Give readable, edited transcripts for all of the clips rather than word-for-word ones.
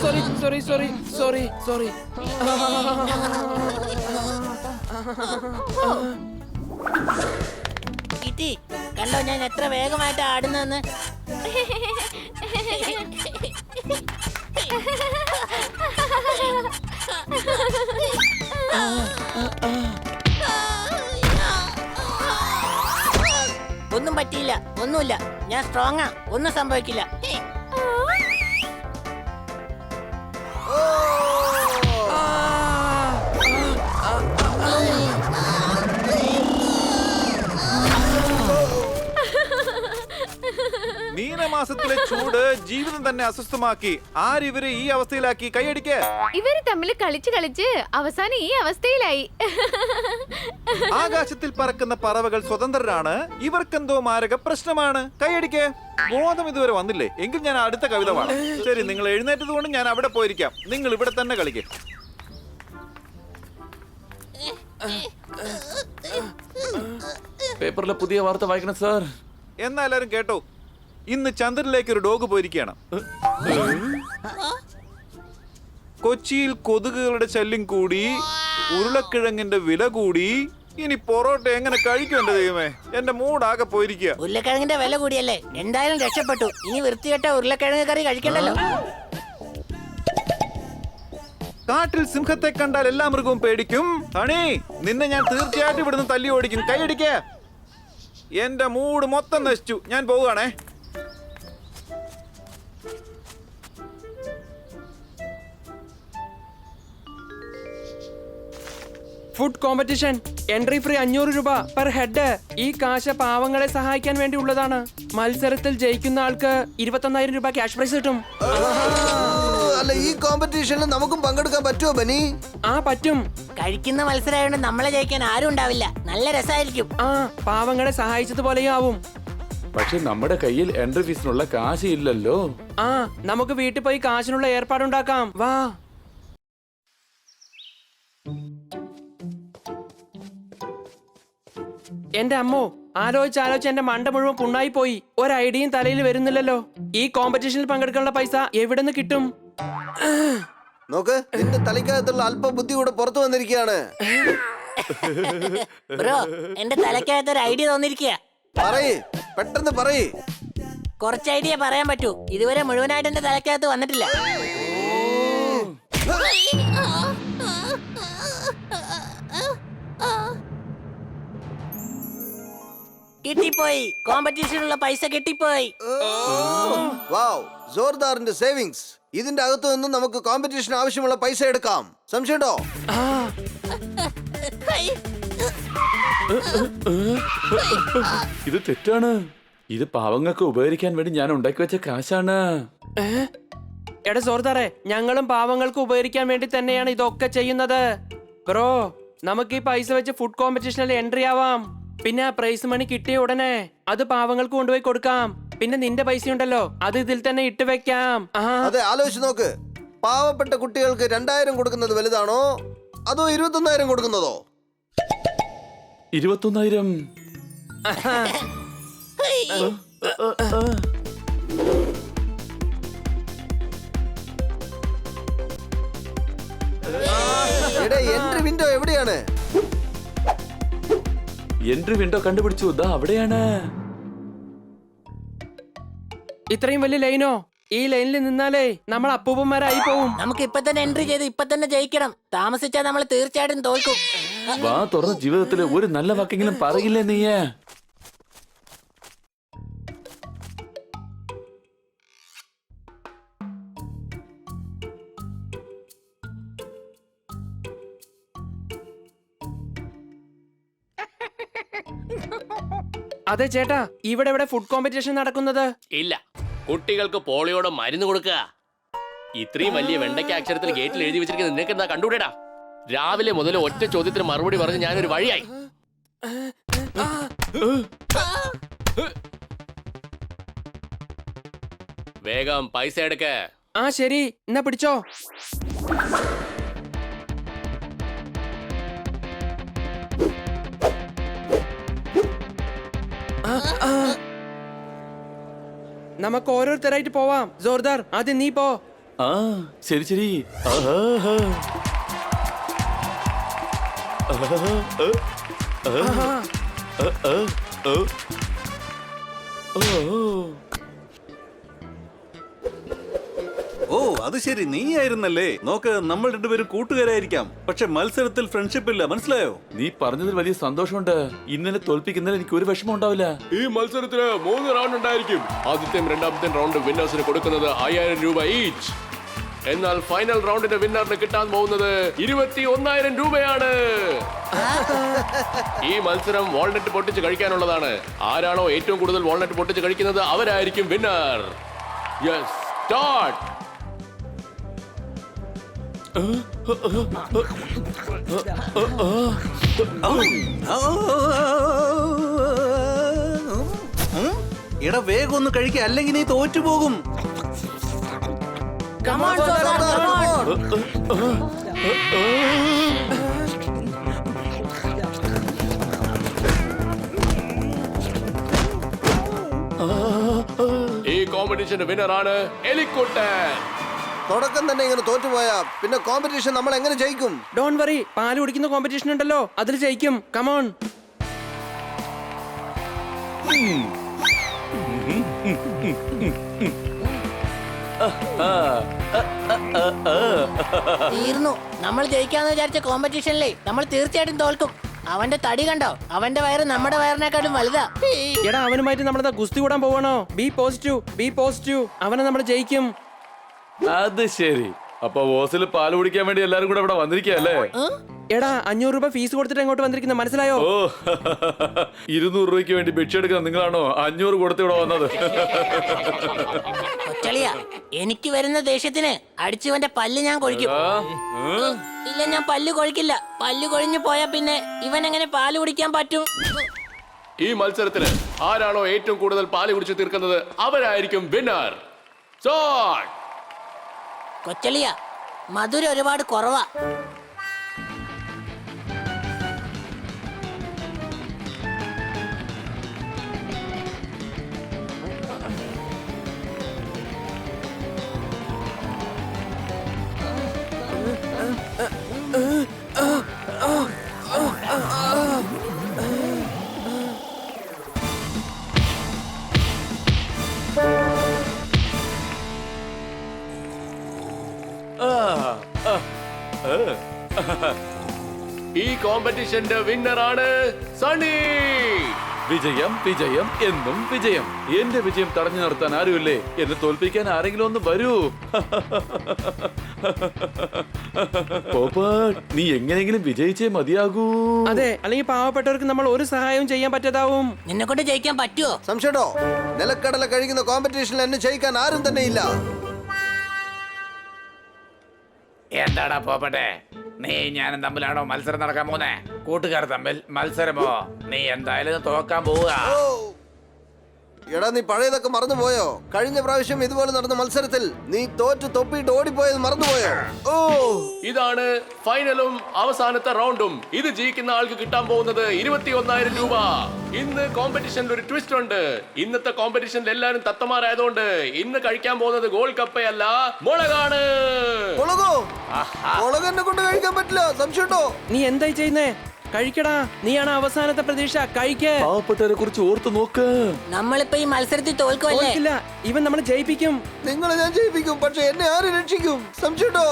Sorry sorry sorry sorry sorry. Kitty, കണ്ടോ ഞാൻ എത്ര വേഗമായിട്ട് ആടുന്നെന്ന്. ഒന്നും പറ്റിയില്ല, ഒന്നുമില്ല, ഞാൻ സ്ട്രോങ്ങാ, ഒന്നും സംഭവിക്കില്ല. മീനമാസത്തിലെ ചൂട് ജീവിതം തന്നെ അസ്വസ്ഥമാക്കി. ആരിവരെ ഈ അവസ്ഥയിലാക്കി? കൈയടിക്ക്. ഇവര് തമ്മിൽ കളിച്ച് കളിച്ച് അവസാനം ഈ അവസ്ഥയിലായി. ആകാശത്തിൽ പറക്കുന്ന പറവകൾ സ്വതന്ത്രരാണ്, ഇവർക്കെന്തോ മാരക പ്രശ്നമാണ്. കൈയടിക്ക്. ബോധം ഇതുവരെ വന്നില്ലേ? എങ്കിൽ ഞാൻ അടുത്ത കവിത പാടാം. ശരി, നിങ്ങൾ എഴുന്നേറ്റത് കൊണ്ട് ഞാൻ അവിടെ പോയിരിക്കാം. നിങ്ങൾ ഇവിടെ തന്നെ കളിക്ക്. പേപ്പറിലെ പുതിയ വാർത്ത വായിക്കണം സാർ. എന്നാ എല്ലാരും കേട്ടോ, ഇന്ന് ചന്ദ്രനിലേക്ക് ഒരു ഡോഗ് പോയിരിക്കുകയാണ്. കൊച്ചിയിൽ കൊതുകുകളുടെ ശല്യം കൂടി, ഉരുളക്കിഴങ്ങിന്റെ വില കൂടി. ഇനി പൊറോട്ട എങ്ങനെ കഴിക്കും എന്റെ ദൈവമേ? എന്റെ മൂടാകെ പോയിരിക്കുക. ഉരുളക്കിഴങ്ങിന്റെ വില കൂടിയല്ലേ? എന്തായാലും രക്ഷപ്പെട്ടു. ഇനി വൃത്തികെട്ട ഉരുളക്കിഴങ്ങ് കറി കഴിക്കണ്ടല്ലോ. കാട്ടിൽ സിംഹത്തെ കണ്ടാൽ എല്ലാ മൃഗവും പേടിക്കും. ഹണി, നിന്നെ ഞാൻ തീർച്ചയായിട്ടും ഇവിടുന്ന് തല്ലി ഓടിക്കും. കൈയടിക്ക. എന്റെ മൂഡ് മൊത്തം നശിച്ചു. ഞാൻ പോവുകയാണേ. ഫുഡ് കോമ്പറ്റീഷൻ എൻട്രി ഫ്രീ 500 രൂപ പെർ ഹെഡ്. ഈ കാശ് പാവങ്ങളെ സഹായിക്കാൻ വേണ്ടി ഉള്ളതാണ്. മത്സരത്തിൽ ജയിക്കുന്ന ആൾക്ക് 21,000 രൂപ ക്യാഷ് പ്രൈസ് കിട്ടും. അല്ല, ഈ കോമ്പറ്റീഷനിൽ നമുക്കും പങ്കെടുക്കാൻ പറ്റുമോ ബനി? ആ പറ്റും. കഴിക്കുന്ന മത്സരമായോണ്ട് നമ്മളെ ജയിക്കാൻ ആരും ഉണ്ടാവില്ല. നല്ല രസമായിരിക്കും. ആ പാവങ്ങളെ സഹായിച്ചതുപോലെയും ആവും. പക്ഷെ നമ്മുടെ കയ്യിൽ എൻട്രി ഫീസിനുള്ള കാശ് ഇല്ലല്ലോ. ആ നമുക്ക് വീട്ടിൽ പോയി കാശിനുള്ള ഏർപ്പാടുണ്ടാക്കാം. വാ. എന്റെ അമ്മോ, ആലോചിച്ച് എന്റെ മണ്ട മുഴുവൻ പുണ്ണായി പോയി. ഒരു ഐഡിയയും തലയിൽ വരുന്നില്ലല്ലോ. ഈ കോമ്പറ്റീഷനിൽ പങ്കെടുക്കാനുള്ള പൈസ എവിടെ നിന്ന് കിട്ടും? നോക്ക്, നിന്റെ തലയ്ക്കകത്തുള്ള അല്പ ബുദ്ധി കൂടെ പുറത്തു വന്നിരിക്കുകയാണ്. ബ്രോ, എന്റെ തലക്കകത്ത് ഒരു ഐഡിയ തോന്നിരിക്കുക. പറയ്, പെട്ടെന്ന് പറയ്. കുറച്ച് ഐഡിയ പറയാൻ പറ്റൂ. ഇതുവരെ മുഴുവനായിട്ട് എന്റെ തലക്കകത്ത് വന്നിട്ടില്ല. കിട്ടിപ്പോയി. കോമ്പറ്റീഷനുള്ള പൈസ കിട്ടിപ്പോയി. വാവ്, ജോർദാറിന്റെ സേവിങ്സ്. ഇതിന്റെ അകത്തു നിന്നും നമുക്ക് കോമ്പറ്റീഷൻ ആവശ്യമുള്ള പൈസ എടുക്കാം. സംശയമുണ്ടോ? ഇത് തെറ്റാണ്. ഇത് പാവങ്ങൾക്ക് ഉപകരിക്കാൻ വേണ്ടി ഞാൻ ഉണ്ടാക്കി വെച്ച കാശാണ്. എടാ സോർദാറെ, ഞങ്ങളും പാവങ്ങൾക്ക് ഉപകരിക്കാൻ വേണ്ടി തന്നെയാണ് ഇതൊക്കെ ചെയ്യുന്നത്. ബ്രോ, നമുക്ക് ഈ പൈസ വെച്ച് ഫുഡ് കോമ്പറ്റീഷനിൽ എൻട്രി ആവാം. പിന്നെ ആ പ്രൈസ് മണി കിട്ടിയ ഉടനെ അത് പാവങ്ങൾക്ക് കൊണ്ടുപോയി കൊടുക്കാം. പിന്നെ നിന്റെ പൈസ ഉണ്ടല്ലോ, അത് ഇതിൽ തന്നെ ഇട്ട് വെക്കാം. അതെ, ആലോചിച്ച് നോക്ക്. പാവപ്പെട്ട കുട്ടികൾക്ക് 2000 കൊടുക്കുന്നത് വലുതാണോ അതോ 21,000 കൊടുക്കുന്നതോ? 21,000. എൻട്രി വിൻഡോ എവിടെയാണ്? എൻട്രി വിൻഡോ കണ്ടുപിടിച്ചു. ദാ അവിടെയാണ്. ഇത്രയും വലിയ ലൈനോ? ഈ ലൈനിൽ നിന്നാലേ നമ്മൾ അപ്പൂപ്പന്മാരായി പോവും. നമുക്ക് ഇപ്പൊ തന്നെ എൻട്രി ചെയ്ത് ഇപ്പൊ തന്നെ ജയിക്കണം. താമസിച്ചാൽ നമ്മൾ തീർച്ചയായിട്ടും തോൽക്കും. വാ തുറന്ന ജീവിതത്തിൽ ഒരു നല്ല വാക്കെങ്കിലും പറയില്ലേ നീ? അതെ ചേട്ടാ, ഇവിടെ ഫുഡ് കോമ്പറ്റീഷൻ നടക്കുന്നത്? ഇല്ല, കുട്ടികൾക്ക് പോളിയോടെ മരുന്ന് കൊടുക്കുക. ഇത്രയും വലിയ വെണ്ടയ്ക്ക അക്ഷരത്തിൽ ഗേറ്റിൽ എഴുതി വെച്ചിരിക്കുന്നത് നിനക്ക് എന്താ കണ്ടുകൂടെടാ? രാവിലെ മുതൽ ഒറ്റ ചോദ്യത്തിന് മറുപടി പറഞ്ഞ് ഞാനൊരു വഴിയായി. വേഗം പൈസ എടുക്ക. ആ ശരി, എന്നാ പിടിച്ചോ. നമുക്ക് ഓരോരുത്തരായിട്ട് പോവാം. ജോർദാർ ആദ്യം നീ പോ. ആ ശരി ശരി. ആഹാ. ആഹാ. ഓ അത് ശരി, നീയായിരുന്നല്ലേ. നോക്ക്, നമ്മൾ രണ്ടുപേരും കൂട്ടുകാരായിരിക്കാം, പക്ഷെ മത്സരത്തിൽ ഫ്രണ്ട്ഷിപ്പ് ഇല്ല, മനസ്സിലായോ? നീ പറഞ്ഞതിൽ വലിയ സന്തോഷമുണ്ട്. ഇന്നലെ തോൽപ്പിക്കുന്നതിൽ എനിക്ക് ഒരു വിഷമം ഉണ്ടാവില്ല. ഈ മത്സരത്തിന് 3 റൗണ്ട് ഉണ്ടായിരിക്കും. ആദ്യത്തെയും രണ്ടാമത്തെയും റൗണ്ട് വിന്നേഴ്സിന് കൊടുക്കുന്നത് 5000 രൂപ ഈച്ച്. എന്നാൽ ഫൈനൽ റൗണ്ടിന്റെ വിന്നറിന് കിട്ടാൻ പോകുന്നത് 21,000 രൂപയാണ്. ഈ മത്സരം വാൾനട്ട് പൊട്ടിച്ച് കഴിക്കാനുള്ളതാണ്. ആരാണോ ഏറ്റവും കൂടുതൽ വാൾനട്ട് പൊട്ടിച്ച് കഴിക്കുന്നത് അവരായിരിക്കും വിന്നർ. Yes, start. എടാ വേഗം ഒന്ന് കഴിക്കുക, അല്ലെങ്കിൽ നീ തോറ്റുപോകും. ഈ കോമ്പറ്റീഷന്റെ വിന്നറാണ് എലിക്കുട്ടൻ. തുടക്കം തന്നെ ഇങ്ങനെ തോറ്റുപോയാ പിന്നെ കോമ്പറ്റീഷൻ നമ്മൾ എങ്ങനെ ജയിക്കും? ഡോൺ വറി, പാല് കുടിക്കുന്ന കോമ്പറ്റീഷൻ ഉണ്ടല്ലോ, അതിൽ ജയിക്കും. കമോൺ. തീർന്നു. നമ്മൾ ജയിക്കാന്ന് വിചാരിച്ച കോമ്പറ്റീഷനിലെ നമ്മൾ തീർച്ചയായിട്ടും തോൽക്കും. അവന്റെ തടി കണ്ടോ? അവന്റെ വയറ് നമ്മുടെ വയറിനെക്കാട്ടും വലുതാ. എടാ, അവനുമായിട്ട് നമ്മളെന്താ ഗുസ്തി കൂടാൻ പോവാണോ? B positive. അവനെ നമ്മൾ ജയിക്കും. അത് ശരി. അപ്പൊ ഓസിൽ പാല് കുടിക്കാൻ വേണ്ടി എല്ലാരും കൂടെ ഇവിടെ വന്നിരിക്കല്ലേ? എടാ, 500 രൂപ ഫീസ് കൊടുത്തിട്ട് ഇങ്ങോട്ട് വന്നിരിക്കുന്നത്, മനസ്സിലായോ? ഓ 200 രൂപയ്ക്ക് വേണ്ടി ഭിക്ഷ എടുക്കുന്ന നിങ്ങളാണോ 500 കൊടുത്ത് ഇവിടെ വന്നത്? കൊച്ചളിയാ, എനിക്ക് വരുന്ന ദേഷ്യത്തിന് അടിച്ചവന്റെ പല്ല് ഞാൻ കൊഴിക്കും. ഇല്ല, ഞാൻ പല്ല് കൊഴിക്കില്ല. പല്ല് കൊഴിഞ്ഞു പോയാ പിന്നെ ഇവൻ എങ്ങനെ പാല് കുടിക്കാൻ പറ്റും? ഈ മത്സരത്തിന് ആരാണോ ഏറ്റവും കൂടുതൽ പാല് കുടിച്ച് തീർക്കുന്നത് അവരായിരിക്കും വിന്നർ. സ്റ്റാർട്ട്. കൊച്ചളിയാ, മധുരം ഒരുപാട് കുറവാ. ഈ കോമ്പറ്റീഷന്റെ വിന്നറാണ് സണ്ണി. വിജയം വിജയം എന്നും വിജയം. എന്റെ വിജയം തടഞ്ഞു നിർത്താൻ ആരുമില്ലേ? എന്നെ തോൽപ്പിക്കാൻ ആരെങ്കിലും ഒന്ന് വരൂ. പോപ്പട്ട്, നീ എങ്ങനെയെങ്കിലും വിജയിച്ചേ മതിയാകൂ. അതെ, അല്ലെങ്കിൽ പാവപ്പെട്ടവർക്ക് നമ്മൾ ഒരു സഹായവും ചെയ്യാൻ പറ്റാതാവും. നിന്നെ കൊണ്ട് ജയിക്കാൻ പറ്റുമോ? സംശയട്ടോ, നിലക്കടല കഴിക്കുന്ന കോമ്പറ്റീഷനിൽ എന്നെ ജയിക്കാൻ ആരും തന്നെ ഇല്ല. എന്താടാ പോപ്പട്ടെ, നീ ഞാനും തമ്മിലാണോ മത്സരം നടക്കാൻ പോകുന്നേ? കൂട്ടുകാർ തമ്മിൽ മത്സരമോ? നീ എന്തായാലും തോക്കാൻ പോവുക. ഓ, എടാ, നീ പഴയതൊക്കെ മറന്നുപോയോ? കഴിഞ്ഞ പ്രാവശ്യം ഇതുപോലെ നടന്ന മത്സരത്തിൽ നീ തോറ്റു തൊപ്പിയിട്ട് ഓടിപ്പോയത് മറന്നുപോയോ? ഓ, ഇതാണ് ഫൈനലും അവസാനത്തെ റൗണ്ടും. ഇത് ജയിക്കുന്ന ആൾക്ക് കിട്ടാൻ പോകുന്നത് 21,000 രൂപ. ഇന്ന് കോമ്പറ്റീഷനിൽ ഒരു ട്വിസ്റ്റ് ഉണ്ട്. ഇന്നത്തെ കോമ്പറ്റീഷനിൽ എല്ലാരും തത്തമാരായതുകൊണ്ട് ഇന്ന് കഴിക്കാൻ പോകുന്നത് ഗോൾ കപ്പയല്ല, മുളകാണ്. മുളകോ? മുളക് എന്നെ കൊണ്ട് കഴിക്കാൻ പറ്റില്ല. സംശയട്ടോ? നീ എന്തായി ചെയ്യുന്നേ? കഴിക്കടാ, നീയാണ് അവസാനത്തെ പ്രതീക്ഷ. കഴിക്കേ. പാവപ്പെട്ടവരെ കുറിച്ച് ഓർത്തു നോക്ക്. നമ്മളിപ്പോ ഈ മത്സരത്തിൽ തോൽക്കുമല്ലേ? തോൽക്കില്ല, ഇവൻ നമ്മളെ ജയിപ്പിക്കും. നിങ്ങളെ ഞാൻ ജയിപ്പിക്കും, പക്ഷെ എന്നെ ആര് രക്ഷിക്കും? സംശയട്ടോ?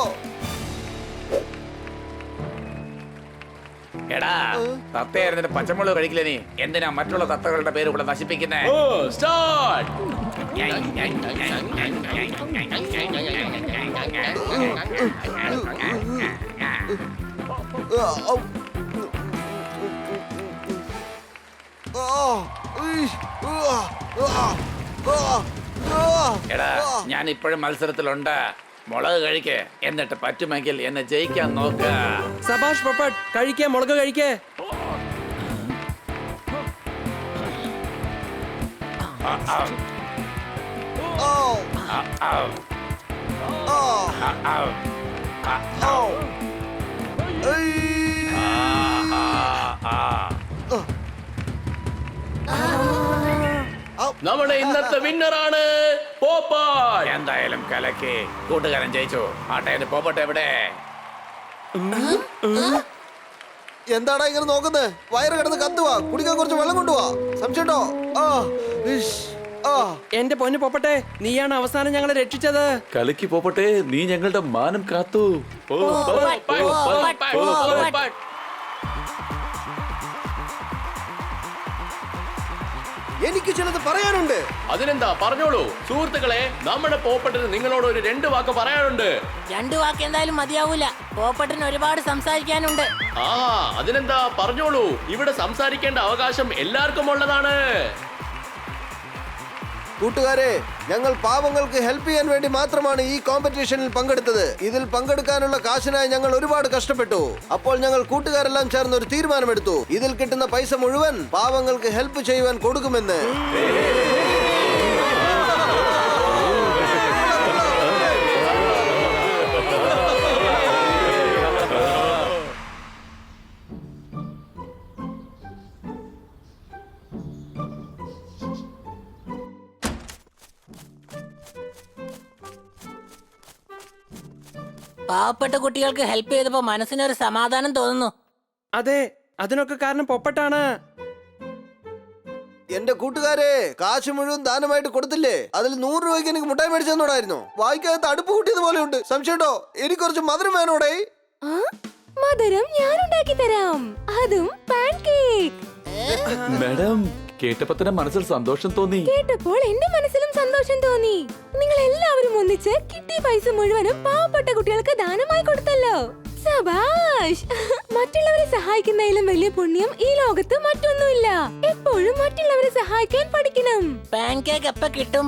എടാ, തത്തയായിരുന്നിട്ട് പച്ചമുളക് കഴിക്കില്ല. നീ എന്തിനാ മറ്റുള്ള തത്തകളുടെ പേര് ഇവിടെ നശിപ്പിക്കുന്നേ? ഓ, സ്റ്റാർട്ട്. എടാ, ഞാൻ ഇപ്പോഴും മത്സരത്തിലുണ്ട്. മുളക് കഴിക്കേ, എന്നിട്ട് പറ്റുമെങ്കിൽ എന്നെ ജയിക്കാൻ നോക്ക. സബാഷ് പൊപ്പട്ട്, കഴിക്കേ, മുളക് കഴിക്കേ. നമ്മുടെ ഇന്നത്തെ വിന്നറാണ് പോപ്പാൻ. എന്തായാലും കലക്കി കൂട്ടുകാരൻ ജയിച്ചു. ആട്ടെ പോപ്പട്ടെ എവിടെ? എന്താടാ ഇങ്ങനെ നോക്കുന്നത്? വയറ് കിടന്ന് കത്തുവാ. കുടിക്കാൻ കുറച്ച് വെള്ളം കൊണ്ടുപോവാ. സംശയമുണ്ടോ? ആ, ഇഷ്, ആ. എന്റെ പൊന്നു പോപ്പട്ടെ, നീയാണ് അവസാനം ഞങ്ങളെ രക്ഷിച്ചത്. കലക്കി പോപ്പട്ടെ, നീ ഞങ്ങളുടെ മാനം കാത്തു. എനിക്ക് ചിലത് പറയാനുണ്ട്. അതിനെന്താ, പറഞ്ഞോളൂ സുഹൃത്തുക്കളെ. നമ്മുടെ പോപ്പട്ടിന് നിങ്ങളോട് ഒരു 2 വാക്ക് പറയാനുണ്ട്. 2 വാക്ക് എന്തായാലും മതിയാവൂല. പോപ്പട്ടിന് ഒരുപാട് സംസാരിക്കാനുണ്ട്. ആ, അതിനെന്താ, പറഞ്ഞോളൂ. ഇവിടെ സംസാരിക്കേണ്ട അവകാശം എല്ലാവർക്കും ഉള്ളതാണ്. കൂട്ടുകാരെ, ഞങ്ങൾ പാവങ്ങൾക്ക് ഹെൽപ്പ് ചെയ്യാൻ വേണ്ടി മാത്രമാണ് ഈ കോമ്പറ്റീഷനിൽ പങ്കെടുത്തത്. ഇതിൽ പങ്കെടുക്കാനുള്ള കാശിനായി ഞങ്ങൾ ഒരുപാട് കഷ്ടപ്പെട്ടു. അപ്പോൾ ഞങ്ങൾ കൂട്ടുകാരെല്ലാം ചേർന്ന് ഒരു തീരുമാനമെടുത്തു. ഇതിൽ കിട്ടുന്ന പൈസ മുഴുവൻ പാവങ്ങൾക്ക് ഹെൽപ്പ് ചെയ്യുവാൻ കൊടുക്കുമെന്ന്. പാവപ്പെട്ട കുട്ടികൾക്ക് ഹെൽപ്പ് ചെയ്തപ്പോ മനസ്സിനൊരു സമാധാനം തോന്നുന്നു. അതെ, അതിനൊക്കെ കാരണം പൊപ്പട്ടാണ്. എന്റെ കൂട്ടുകാരെ, കാശ് മുഴുവൻ ദാനമായിട്ട് കൊടുത്തില്ലേ? അതിൽ 100 രൂപയ്ക്ക് എനിക്ക് മുട്ടായി മേടിച്ചെന്നോടായിരുന്നു. വായിക്കകത്ത് അടുപ്പ് കൂട്ടിയത് പോലെ ഉണ്ട്. സംശയമുണ്ടോ? എനിക്ക് കുറച്ച് മധുരം വേണോടേ. മധുരം ഞാൻ ഉണ്ടാക്കി തരാം, അതും പാൻ കേക്ക്. മാഡം, കേട്ടപ്പോ തന്നെ മനസ്സിൽ സന്തോഷം തോന്നി. കേട്ടപ്പോൾ എന്റെ മനസ്സിലും സന്തോഷം തോന്നി. നിങ്ങൾ എല്ലാവരും ഒന്നിച്ച് കിട്ടിയ പൈസ മുഴുവനും പാവപ്പെട്ട കുട്ടികൾക്ക് ദാനമായി കൊടുത്തല്ലോ. സബാഷ്! മറ്റുള്ളവരെ സഹായിക്കുന്നതിലും വലിയ പുണ്യം ഈ ലോകത്ത് മറ്റൊന്നുമില്ല. എപ്പോഴും മറ്റുള്ളവരെ സഹായിക്കാൻ പഠിക്കണം. പാൻ കേക്ക് എപ്പ കിട്ടും?